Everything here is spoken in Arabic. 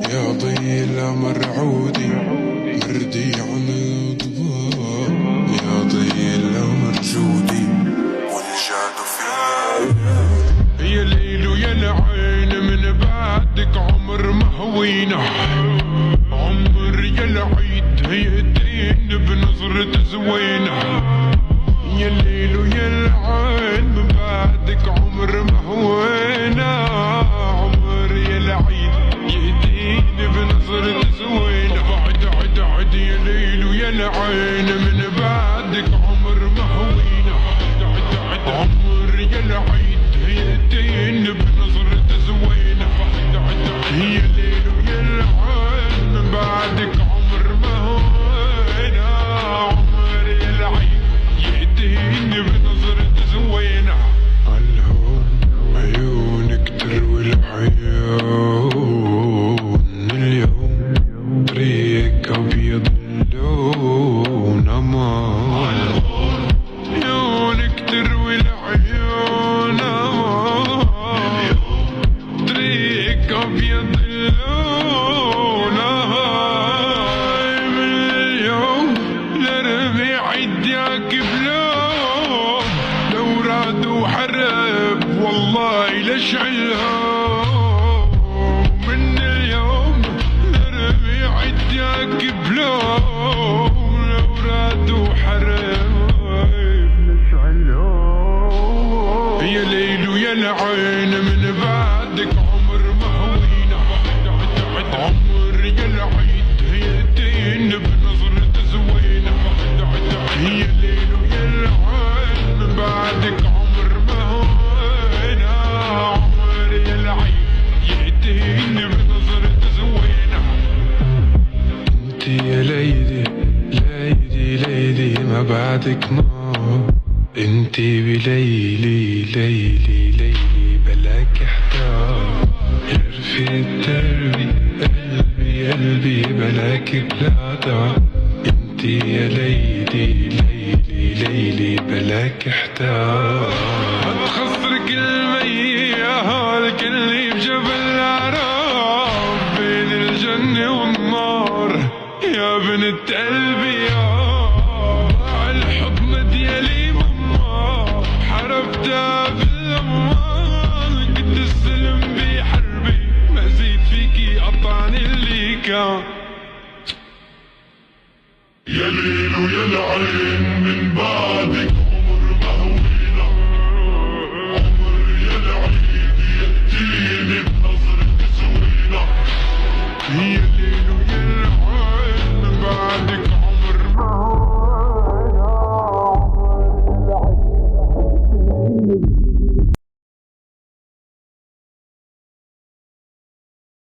يا ضي الأمر عودي مردي عن الضباب، يا ضي الأمر جودي والجاد فيه. يا ليل ويا العين من بعدك عمر ما هوينا، عمر يا العيد هيدين بنظرة زوينة. يا ليل ويا العين من بعدك عمر ما هوينا، عمر يا العيد يهدين بنظرة زوينة. عد عد يا ليل ويا العين من بعدك عمر ما هوينا، عمر يا العيد هيدين بنظرة زوينة. يا ليل ويا العين من بعدك عمر ما هوينا، عمر يا العيد يهدين بنظرة زوينة. عالهون عيونك تروي العيون، اليوم طريق أبيض اللون أمان. عيونك تروي العيون أمان، طريق أبيض اللون أمان. من اليوم لربيع يديك بلون، لو رادوا حرب والله لشعلهم. من اليوم لربيع يديك بلون، لو رادوا حرب لشعلهم. يا ليل ويا العين من بعدك عمر ما هوينا، عمر يا العيد هيدين بنظرة زوينة. يا ليل ويا العين من بعدك عمر ما هوينا، عمر يا العيد يهدين بنظرة زوينة. انتي يا ليدي ليدي ليدي ما بعدك نار، انتي بليلي ليلي ليلي بلاك احتار. يرفي الدربي قلبي قلبي بلاك بلادع، انتي يا ليدي ليلي ليلي بلاك احتار. هتخسرك المياه الكل بجبل العراف، بين الجنة والنار يا بنت قلبي يا الحب مديالي ماما. حربتها بالامان، قد السلم بحربي ما زيد فيكي قطعني اللي كان. يا ليل ويا العين من بعدك